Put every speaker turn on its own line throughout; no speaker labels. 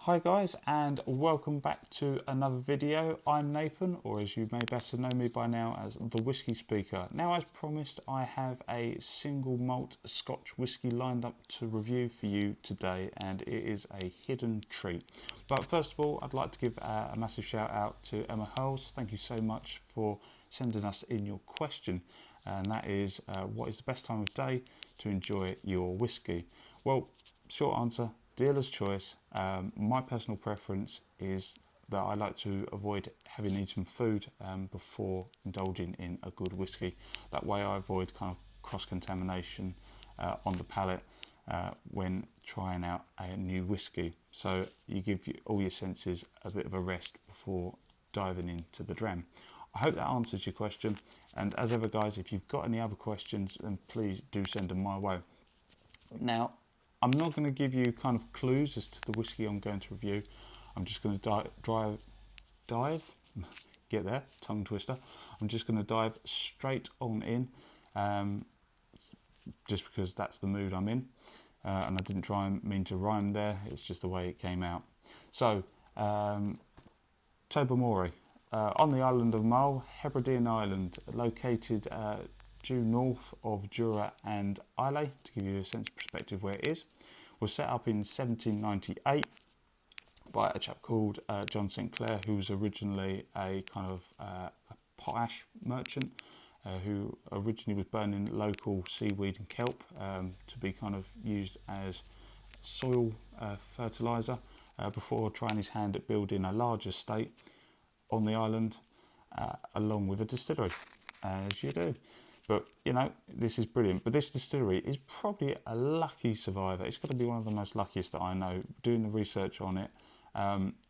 Hi guys, and welcome back to another video. I'm Nathan, or as you may better know me by now as the Whisky Speaker. Now, as promised, I have a single malt Scotch whisky lined up to review for you today, and it is a hidden treat. But first of all, I'd like to give a massive shout out to Emma Hurls. Thank you so much for sending us in your question, and that is what is the best time of day to enjoy your whisky? Well, short answer, dealer's choice. My personal preference is that I like to avoid having eaten food before indulging in a good whisky. That way I avoid kind of cross-contamination on the palate when trying out a new whisky. So you give all your senses a bit of a rest before diving into the dram. I hope that answers your question, and as ever guys, if you've got any other questions, then please do send them my way. Now, I'm not going to give you kind of clues as to the whisky I'm going to review. I'm just going to dive, get there, tongue twister. I'm just going to dive straight on in, just because that's the mood I'm in. And I didn't try and mean to rhyme there, it's just the way it came out. So, Tobermory, on the island of Mull, Hebridean Island, located due north of Jura and Islay, to give you a sense of perspective where it is, was set up in 1798 by a chap called John St. Clair, who was originally a kind of a potash merchant who originally was burning local seaweed and kelp to be kind of used as soil fertiliser before trying his hand at building a large estate on the island along with a distillery, as you do. But, you know, this is brilliant. But this distillery is probably a lucky survivor. It's got to be one of the most luckiest that I know. Doing the research on it,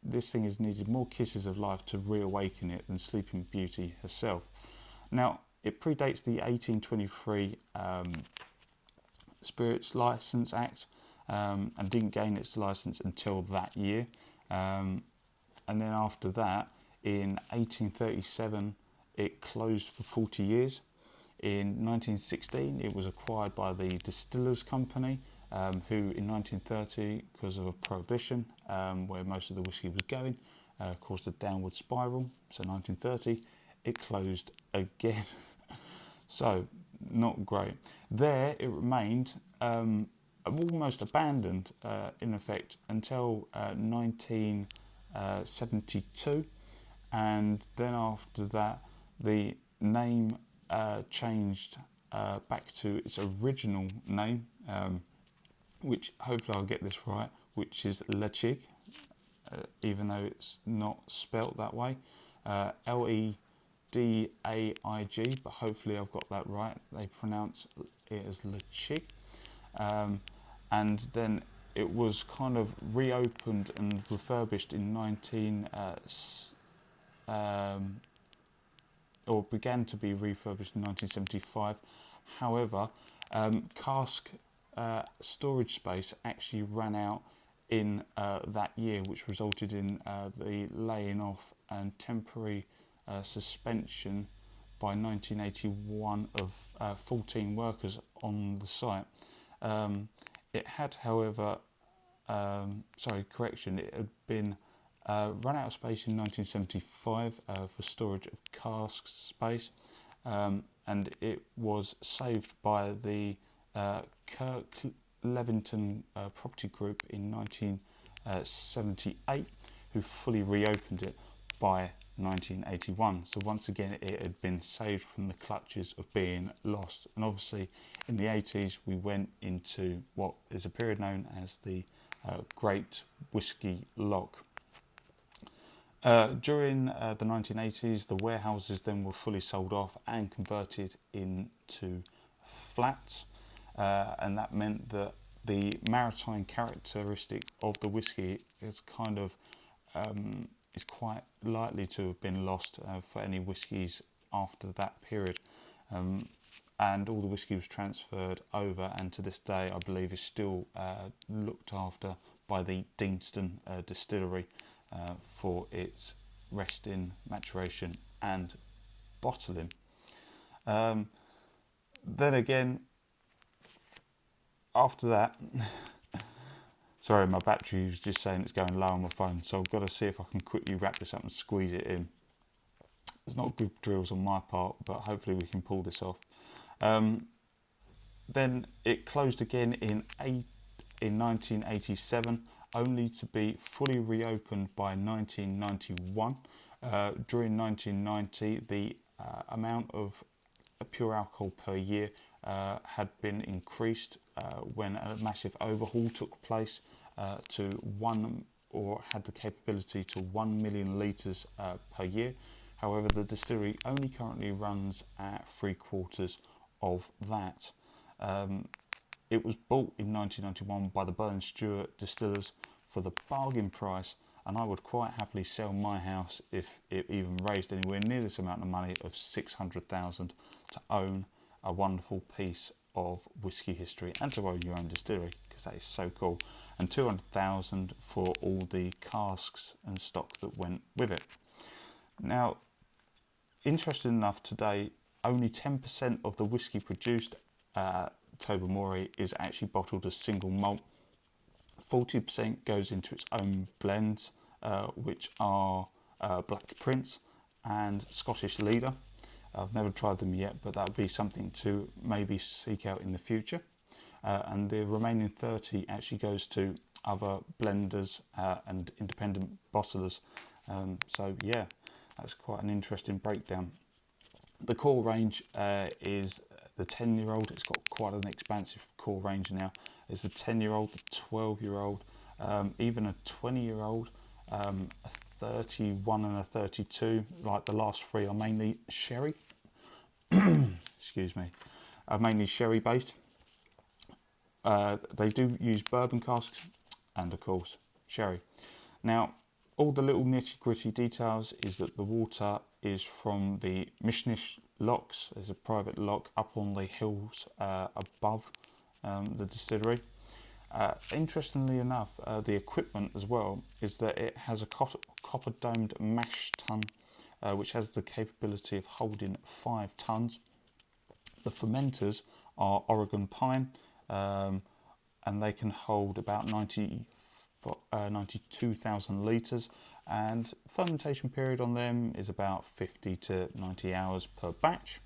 this thing has needed more kisses of life to reawaken it than Sleeping Beauty herself. Now, it predates the 1823 Spirits Licence Act and didn't gain its licence until that year. And then after that, in 1837, it closed for 40 years. In 1916, it was acquired by the Distillers Company, who in 1930, because of a prohibition, where most of the whisky was going, caused a downward spiral. So 1930, it closed again. So, not great. There, it remained almost abandoned, in effect, until 1972. And then after that, the name changed back to its original name, which hopefully I'll get this right, which is Ledaig, even though it's not spelt that way, Ledaig, but hopefully I've got that right. They pronounce it as Ledaig, and then it was kind of reopened and refurbished in began to be refurbished in 1975. However, cask storage space actually ran out in that year, which resulted in the laying off and temporary suspension by 1981 of 14 workers on the site. It had, however, it had been run out of space in 1975 for storage of cask space, and it was saved by the Kirk Levington Property Group in 1978, who fully reopened it by 1981. So once again, it had been saved from the clutches of being lost. And obviously, in the 80s, we went into what is a period known as the Great Whisky Lock. During the 1980s, the warehouses then were fully sold off and converted into flats, and that meant that the maritime characteristic of the whisky is kind of is quite likely to have been lost for any whiskies after that period, and all the whisky was transferred over, and to this day I believe is still looked after by the Deanston distillery for its resting, maturation and bottling. Then again, after that, Sorry, my battery was just saying it's going low on my phone, so I've got to see if I can quickly wrap this up and squeeze it in. It's not good drills on my part, but hopefully we can pull this off. Then it closed again in 1987, only to be fully reopened by 1991. During 1990, the amount of pure alcohol per year had been increased when a massive overhaul took place to had the capability to 1 million litres per year. However, the distillery only currently runs at 3/4 of that. It was bought in 1991 by the Burn Stewart distillers for the bargain price, and I would quite happily sell my house if it even raised anywhere near this amount of money of 600,000 to own a wonderful piece of whisky history and to own your own distillery, because that is so cool, and 200,000 for all the casks and stock that went with it. Now, interesting enough, today only 10% of the whisky produced Tobermory is actually bottled as single malt. 40% goes into its own blends, which are Black Prince and Scottish Leader. I've never tried them yet, but that would be something to maybe seek out in the future. And the remaining 30 actually goes to other blenders and independent bottlers. So yeah, that's quite an interesting breakdown. The core range is the 10-year-old. It's got quite an expansive core range now. It's the 10-year-old, the 12-year-old, even a 20-year-old, a 31 and a 32. Like the last three are mainly sherry. Excuse me. Are mainly sherry based. They do use bourbon casks and of course sherry. Now, all the little nitty gritty details is that the water is from the Mishnish locks. There's a private lock up on the hills above the distillery. Interestingly enough, the equipment as well is that it has a copper domed mash tun, which has the capability of holding 5 tons. The fermenters are Oregon pine, and they can hold about 92,000 litres, and fermentation period on them is about 50 to 90 hours per batch.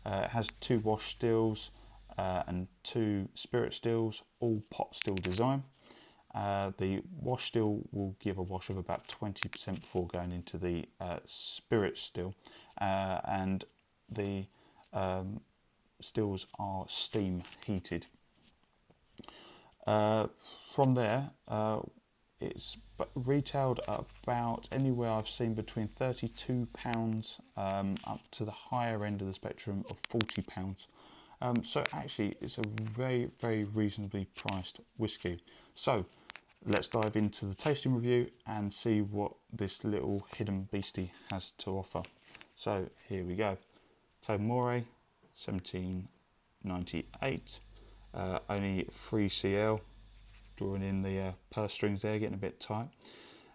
It has 2 wash stills and 2 spirit stills, all pot still design. The wash still will give a wash of about 20% before going into the spirit still, and the stills are steam heated. From there, it's retailed at about anywhere I've seen between £32 up to the higher end of the spectrum of £40. So actually it's a very, very reasonably priced whisky. So let's dive into the tasting review and see what this little hidden beastie has to offer. So here we go. Tobermory, 1798, only 3cl. Drawing in the purse strings there, getting a bit tight.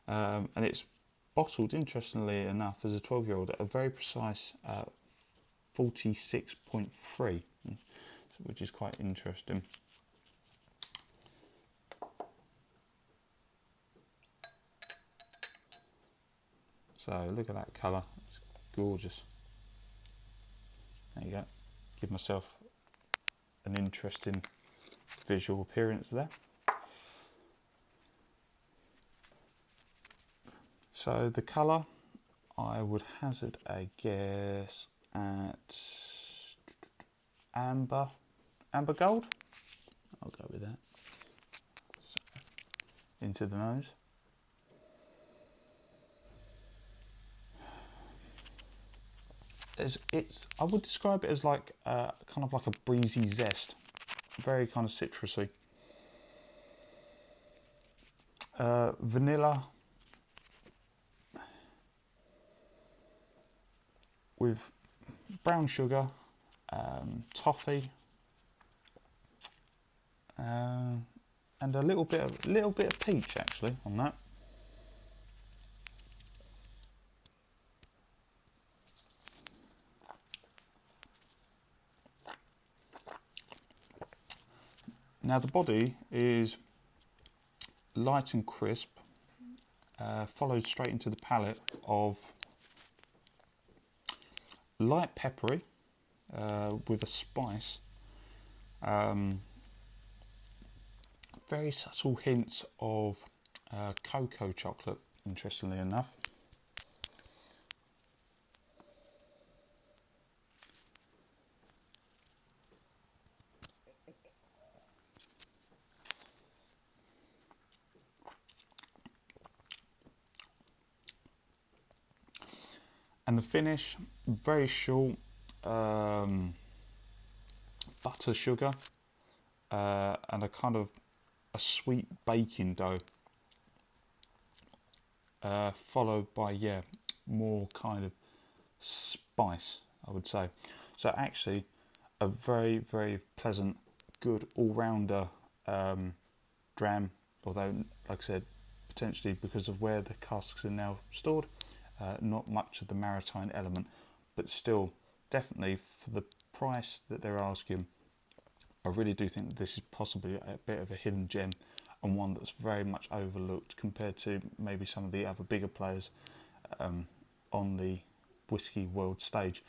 And it's bottled, interestingly enough, as a 12-year-old at a very precise 46.3, which is quite interesting. So look at that colour, it's gorgeous. There you go. Give myself an interesting visual appearance there. So the colour, I would hazard a guess at amber gold. I'll go with that. So, into the nose. I would describe it as like kind of like a breezy zest, very kind of citrusy. Vanilla with brown sugar, toffee, and a little bit of peach actually on that. Now the body is light and crisp, followed straight into the palate of light peppery with a spice, very subtle hints of cocoa chocolate, interestingly enough. And the finish, very short, butter, sugar, and a kind of a sweet baking dough, followed by, yeah, more kind of spice, I would say. So actually a very, very pleasant, good all-rounder dram, although, like I said, potentially because of where the casks are now stored, not much of the maritime element, but still, definitely for the price that they're asking, I really do think that this is possibly a bit of a hidden gem, and one that's very much overlooked compared to maybe some of the other bigger players on the whisky world stage.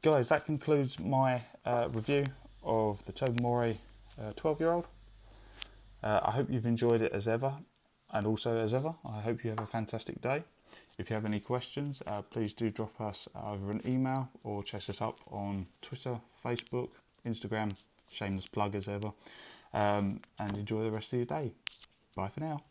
Guys, that concludes my review of the Tobermory 12-year-old. I hope you've enjoyed it as ever, and also as ever, I hope you have a fantastic day. If you have any questions, please do drop us either an email or chase us up on Twitter, Facebook, Instagram, shameless plug as ever, and enjoy the rest of your day. Bye for now.